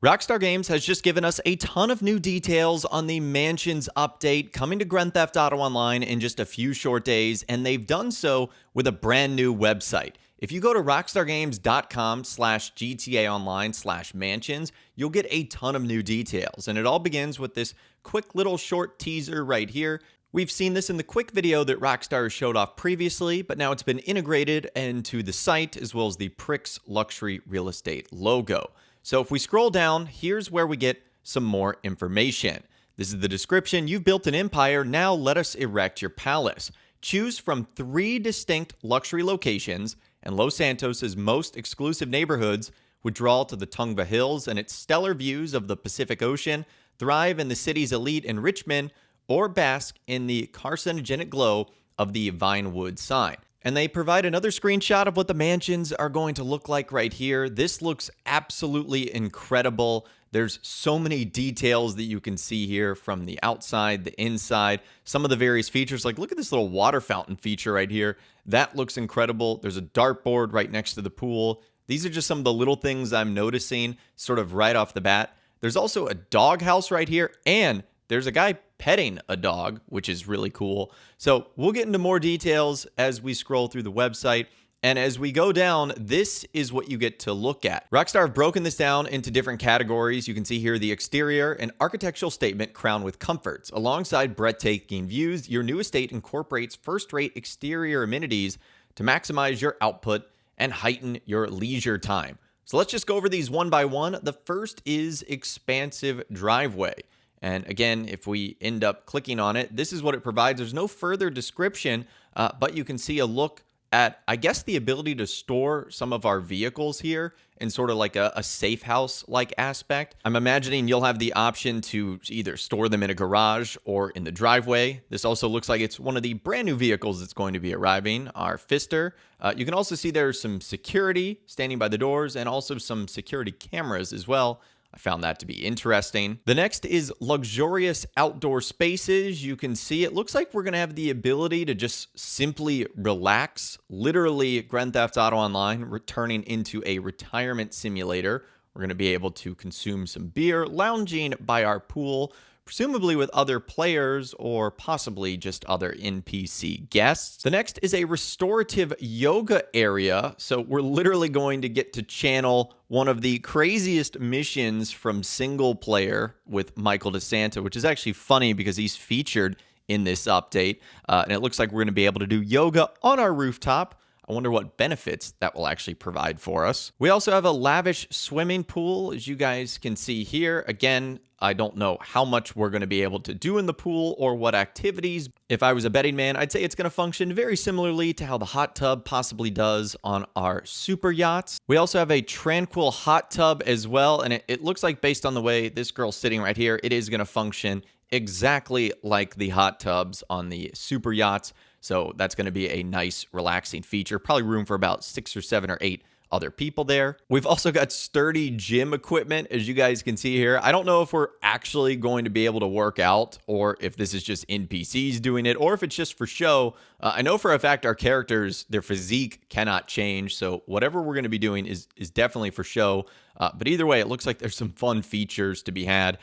Rockstar Games has just given us a ton of new details on the Mansions update coming to Grand Theft Auto Online in just a few short days, and they've done so with a brand new website. If you go to rockstargames.com/GTA Online/mansions, you'll get a ton of new details, and it all begins with this quick little short teaser right here. We've seen this in the quick video that Rockstar showed off previously, but now it's been integrated into the site as well as the Pricks Luxury Real Estate logo. So if we scroll down, here's where we get some more information. This is the description. You've built an empire. Now let us erect your palace. Choose from 3 distinct luxury locations, and Los Santos's most exclusive neighborhoods would draw to the Tungva Hills and its stellar views of the Pacific Ocean, thrive in the city's elite enrichment, or bask in the carcinogenic glow of the Vinewood sign. And they provide another screenshot of what the mansions are going to look like right here. This looks absolutely incredible. There's so many details that you can see here from the outside, the inside, some of the various features. Like, look at this little water fountain feature right here. That looks incredible. There's a dartboard right next to the pool. These are just some of the little things I'm noticing sort of right off the bat. There's also a doghouse right here, and there's a guy petting a dog, which is really cool. So we'll get into more details as we scroll through the website. And as we go down, this is what you get to look at. Rockstar have broken this down into different categories. You can see here the exterior, an architectural statement crowned with comforts. Alongside breathtaking views, your new estate incorporates first-rate exterior amenities to maximize your output and heighten your leisure time. So let's just go over these one by one. The first is expansive driveway. And again, if we end up clicking on it, this is what it provides. There's no further description, but you can see a look at, I guess, the ability to store some of our vehicles here in sort of like a safe house-like aspect. I'm imagining you'll have the option to either store them in a garage or in the driveway. This also looks like it's one of the brand new vehicles that's going to be arriving, our Fister. You can also see there's some security standing by the doors and also some security cameras as well. I found that to be interesting. The next is luxurious outdoor spaces. You can see it looks like we're going to have the ability to just simply relax. Literally, Grand Theft Auto Online returning into a retirement simulator. We're going to be able to consume some beer, lounging by our pool, presumably with other players or possibly just other NPC guests. The next is a restorative yoga area. So we're literally going to get to channel one of the craziest missions from single player with Michael DeSanta, which is actually funny because he's featured in this update. And it looks like we're going to be able to do yoga on our rooftop. I wonder what benefits that will actually provide for us. We also have a lavish swimming pool, as you guys can see here. Again, I don't know how much we're going to be able to do in the pool or what activities. If I was a betting man, I'd say it's going to function very similarly to how the hot tub possibly does on our super yachts. We also have a tranquil hot tub as well, and it looks like, based on the way this girl's sitting right here, it is going to function exactly like the hot tubs on the super yachts. So that's going to be a nice, relaxing feature. Probably room for about 6 or 7 or 8 other people there. We've also got sturdy gym equipment, as you guys can see here. I don't know if we're actually going to be able to work out or if this is just NPCs doing it or if it's just for show. I know for a fact our characters, their physique cannot change. So whatever we're going to be doing is definitely for show. But either way, it looks like there's some fun features to be had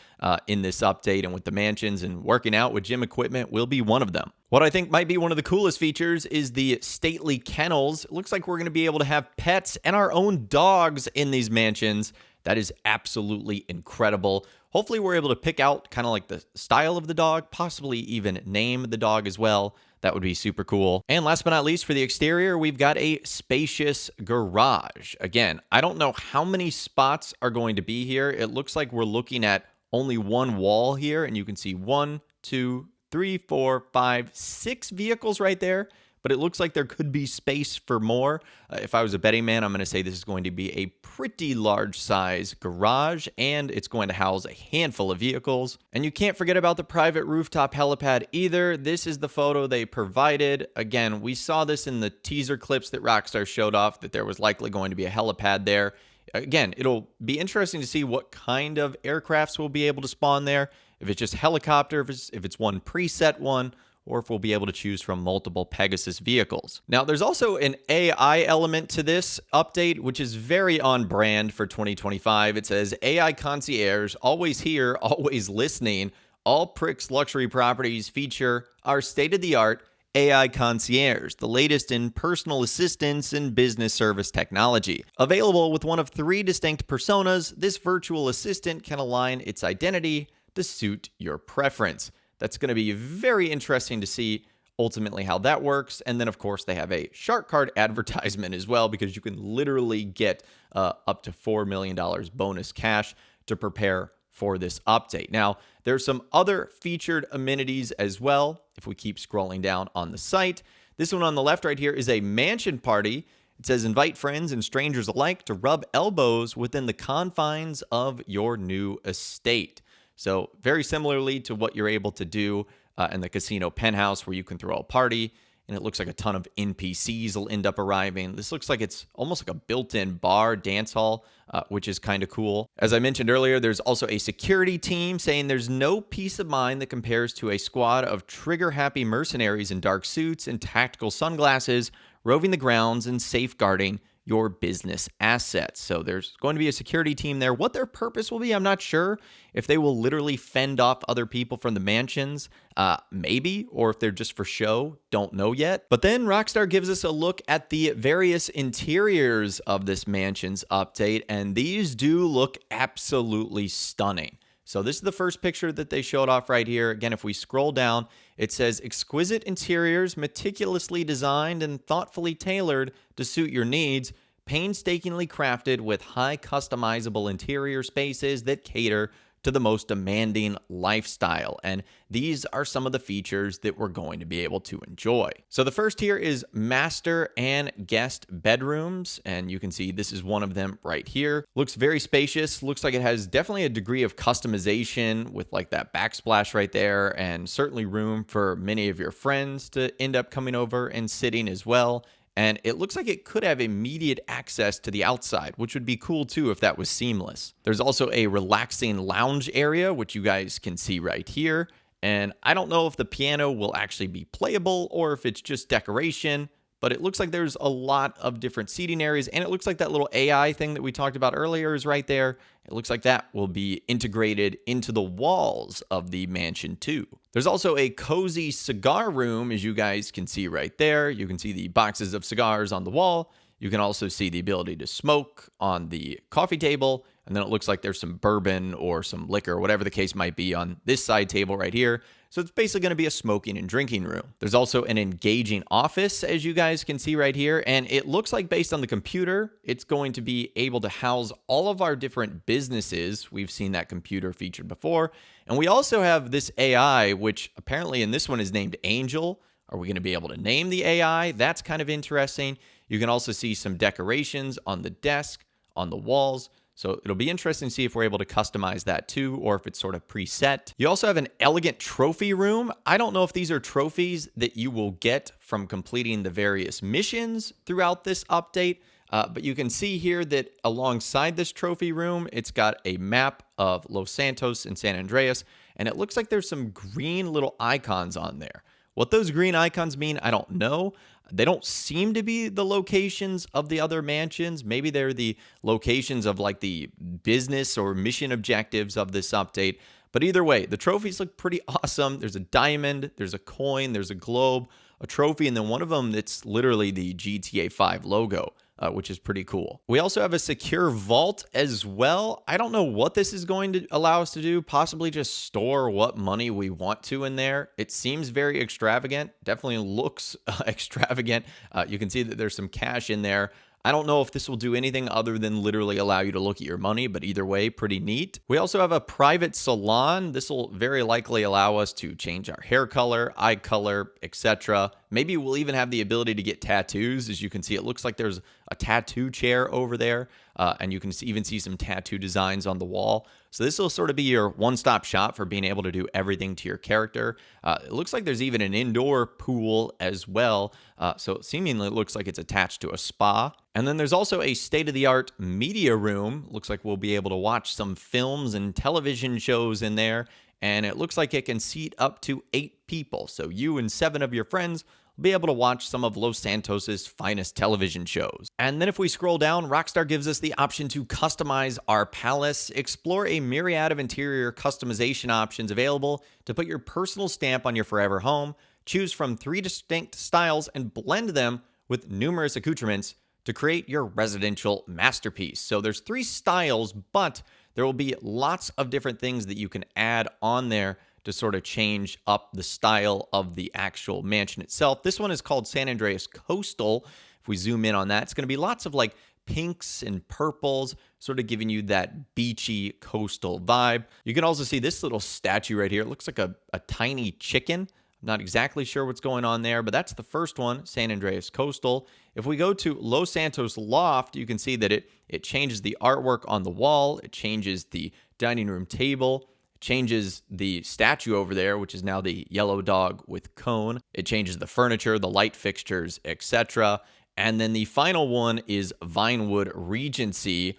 in this update, and with the mansions, and working out with gym equipment will be one of them. What I think might be one of the coolest features is the stately kennels. It looks like we're going to be able to have pets and our own dogs in these mansions. That is absolutely incredible. Hopefully we're able to pick out kind of like the style of the dog, possibly even name the dog as well. That would be super cool. And last but not least, for the exterior, we've got a spacious garage. Again, I don't know how many spots are going to be here. It looks like we're looking at only one wall here, and you can see 1, 2, 3, 4, 5, 6 vehicles right there. But it looks like there could be space for more. If I was a betting man, I'm going to say this is going to be a pretty large size garage, and it's going to house a handful of vehicles. And you can't forget about the private rooftop helipad either. This is the photo they provided. Again, we saw this in the teaser clips that Rockstar showed off, that there was likely going to be a helipad there. Again, it'll be interesting to see what kind of aircrafts we'll be able to spawn there. If it's just helicopter, if it's one preset one, or if we'll be able to choose from multiple Pegasus vehicles. Now, there's also an AI element to this update, which is very on brand for 2025. It says AI concierge, always here, always listening. All Pricks luxury properties feature our state-of-the-art AI concierge, the latest in personal assistance and business service technology. Available with one of 3 distinct personas, this virtual assistant can align its identity to suit your preference. That's going to be very interesting to see ultimately how that works. And then, of course, they have a shark card advertisement as well, because you can literally get up to $4 million bonus cash to prepare for this update. Now, there's some other featured amenities as well. If we keep scrolling down on the site, this one on the left right here is a mansion party. It says invite friends and strangers alike to rub elbows within the confines of your new estate. So very similarly to what you're able to do in the casino penthouse, where you can throw a party, and it looks like a ton of NPCs will end up arriving. This looks like it's almost like a built-in bar dance hall, which is kind of cool. As I mentioned earlier, there's also a security team saying there's no peace of mind that compares to a squad of trigger-happy mercenaries in dark suits and tactical sunglasses roving the grounds and safeguarding your business assets. So there's going to be a security team there. What their purpose will be, I'm not sure. If they will literally fend off other people from the mansions, maybe, or if they're just for show, don't know yet. But then Rockstar gives us a look at the various interiors of this mansion's update, and these do look absolutely stunning. So this is the first picture that they showed off right here. Again, if we scroll down, it says exquisite interiors, meticulously designed and thoughtfully tailored to suit your needs, painstakingly crafted with high customizable interior spaces that cater to the most demanding lifestyle. And these are some of the features that we're going to be able to enjoy. So the first here is master and guest bedrooms. And you can see this is one of them right here. Looks very spacious. Looks like it has definitely a degree of customization with like that backsplash right there, and certainly room for many of your friends to end up coming over and sitting as well. And it looks like it could have immediate access to the outside, which would be cool too if that was seamless. There's also a relaxing lounge area, which you guys can see right here. And I don't know if the piano will actually be playable or if it's just decoration, but it looks like there's a lot of different seating areas, and it looks like that little AI thing that we talked about earlier is right there. It looks like that will be integrated into the walls of the mansion too. There's also a cozy cigar room, as you guys can see right there. You can see the boxes of cigars on the wall. You can also see the ability to smoke on the coffee table. And then it looks like there's some bourbon or some liquor, whatever the case might be, on this side table right here. So it's basically going to be a smoking and drinking room. There's also an engaging office, as you guys can see right here. And it looks like, based on the computer, it's going to be able to house all of our different businesses. We've seen that computer featured before. And we also have this AI, which apparently in this one is named Angel. Are we going to be able to name the AI? That's kind of interesting. You can also see some decorations on the desk, on the walls. So it'll be interesting to see if we're able to customize that too, or if it's sort of preset. You also have an elegant trophy room. I don't know if these are trophies that you will get from completing the various missions throughout this update, but you can see here that alongside this trophy room, it's got a map of Los Santos and San Andreas, and it looks like there's some green little icons on there. What those green icons mean, I don't know. They don't seem to be the locations of the other mansions. Maybe they're the locations of like the business or mission objectives of this update. But either way, the trophies look pretty awesome. There's a diamond, there's a coin, there's a globe, a trophy, and then one of them that's literally the GTA 5 logo, which is pretty cool. We also have a secure vault as well. I don't know what this is going to allow us to do. Possibly just store what money we want to in there. It seems very extravagant. Definitely looks extravagant. You can see that there's some cash in there. I don't know if this will do anything other than literally allow you to look at your money, but either way, pretty neat. We also have a private salon. This will very likely allow us to change our hair color, eye color, etc. Maybe we'll even have the ability to get tattoos. As you can see, it looks like there's a tattoo chair over there, and you can even see some tattoo designs on the wall. So this will sort of be your one-stop shop for being able to do everything to your character. It looks like there's even an indoor pool as well. So it seemingly looks like it's attached to a spa. And then there's also a state-of-the-art media room. Looks like we'll be able to watch some films and television shows in there. and it looks like it can seat up to 8 people. So you and 7 of your friends will be able to watch some of Los Santos's finest television shows. And then if we scroll down, Rockstar gives us the option to customize our palace, explore a myriad of interior customization options available to put your personal stamp on your forever home, choose from 3 distinct styles and blend them with numerous accoutrements to create your residential masterpiece. So there's 3 styles, but there will be lots of different things that you can add on there to sort of change up the style of the actual mansion itself. This one is called San Andreas Coastal. If we zoom in on that, it's going to be lots of like pinks and purples, sort of giving you that beachy coastal vibe. You can also see this little statue right here. It looks like a tiny chicken. I'm not exactly sure what's going on there, but that's the first one, San Andreas Coastal. If we go to Los Santos Loft, you can see that it changes the artwork on the wall. It changes the dining room table. Changes the statue over there, which is now the yellow dog with cone. It changes the furniture, the light fixtures, etc. And then the final one is Vinewood Regency,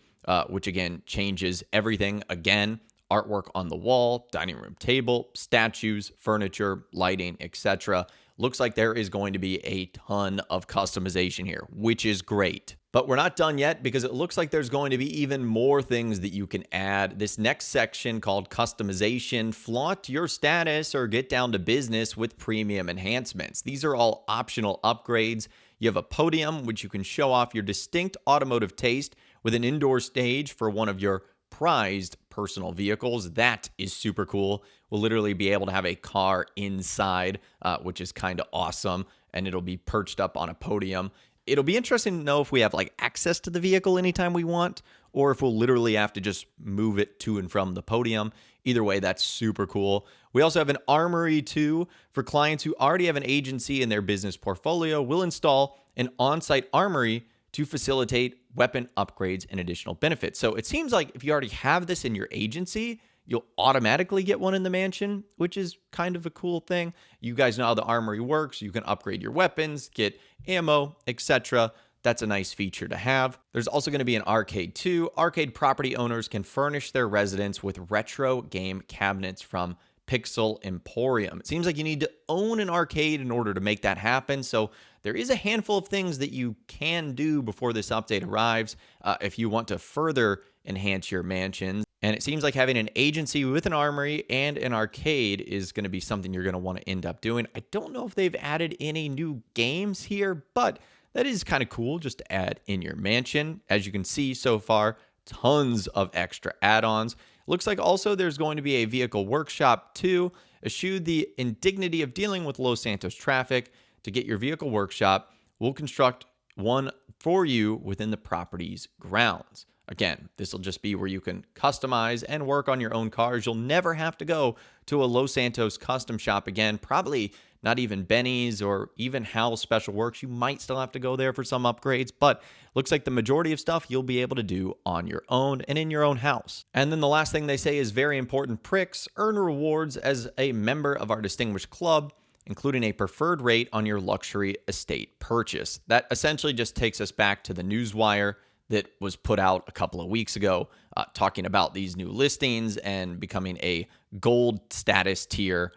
which again changes everything. Again, artwork on the wall, dining room table, statues, furniture, lighting, etc. Looks like there is going to be a ton of customization here, which is great. But we're not done yet because it looks like there's going to be even more things that you can add. This next section called customization, flaunt your status or get down to business with premium enhancements. These are all optional upgrades. You have a podium, which you can show off your distinct automotive taste with an indoor stage for one of your prized personal vehicles. That is super cool. We'll literally be able to have a car inside, which is kind of awesome, and it'll be perched up on a podium. It'll be interesting to know if we have like access to the vehicle anytime we want, or if we'll literally have to just move it to and from the podium. Either way, that's super cool. We also have an armory too. For clients who already have an agency in their business portfolio, we'll install an on-site armory to facilitate weapon upgrades and additional benefits. So it seems like if you already have this in your agency, you'll automatically get one in the mansion, which is kind of a cool thing. You guys know how the armory works. You can upgrade your weapons, get ammo, etc. That's a nice feature to have. There's also going to be an arcade too. Arcade property owners can furnish their residents with retro game cabinets from Pixel Emporium. It seems like you need to own an arcade in order to make that happen. So there is a handful of things that you can do before this update arrives if you want to further enhance your mansions. And it seems like having an agency with an armory and an arcade is going to be something you're going to want to end up doing. I don't know if they've added any new games here, but that is kind of cool just to add in your mansion. As you can see so far, tons of extra add-ons. Looks like also there's going to be a vehicle workshop too. Eschew the indignity of dealing with Los Santos traffic. To get your vehicle workshop, we'll construct one for you within the property's grounds. Again, this will just be where you can customize and work on your own cars. You'll never have to go to a Los Santos custom shop again. Probably not even Benny's or even Hal's Special Works. You might still have to go there for some upgrades, but looks like the majority of stuff you'll be able to do on your own and in your own house. And then the last thing they say is very important. Pricks earn rewards as a member of our distinguished club, including a preferred rate on your luxury estate purchase. That essentially just takes us back to the newswire that was put out a couple of weeks ago talking about these new listings and becoming a gold status tier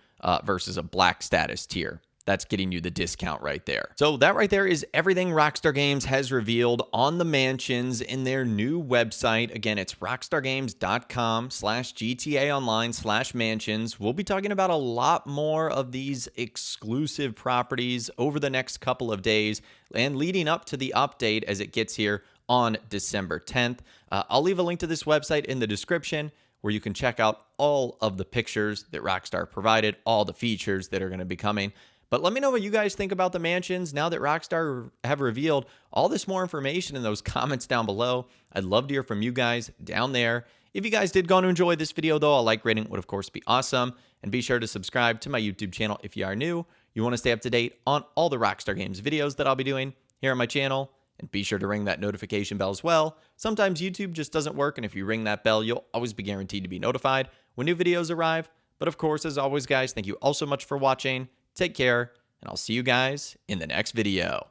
versus a black status tier. That's getting you the discount right there. So that right there is everything Rockstar Games has revealed on the mansions in their new website. Again, it's rockstargames.com/GTAonline/mansions. We'll be talking about a lot more of these exclusive properties over the next couple of days and leading up to the update as it gets here on December 10th. I'll leave a link to this website in the description where you can check out all of the pictures that Rockstar provided, all the features that are going to be coming. But let me know what you guys think about the mansions now that Rockstar have revealed all this more information in those comments down below. I'd love to hear from you guys down there. If you guys did go to enjoy this video, though, a like rating would, of course, be awesome. And be sure to subscribe to my YouTube channel if you are new. You want to stay up to date on all the Rockstar Games videos that I'll be doing here on my channel. And be sure to ring that notification bell as well. Sometimes YouTube just doesn't work, and if you ring that bell, you'll always be guaranteed to be notified when new videos arrive. But of course, as always, guys, thank you all so much for watching. Take care, and I'll see you guys in the next video.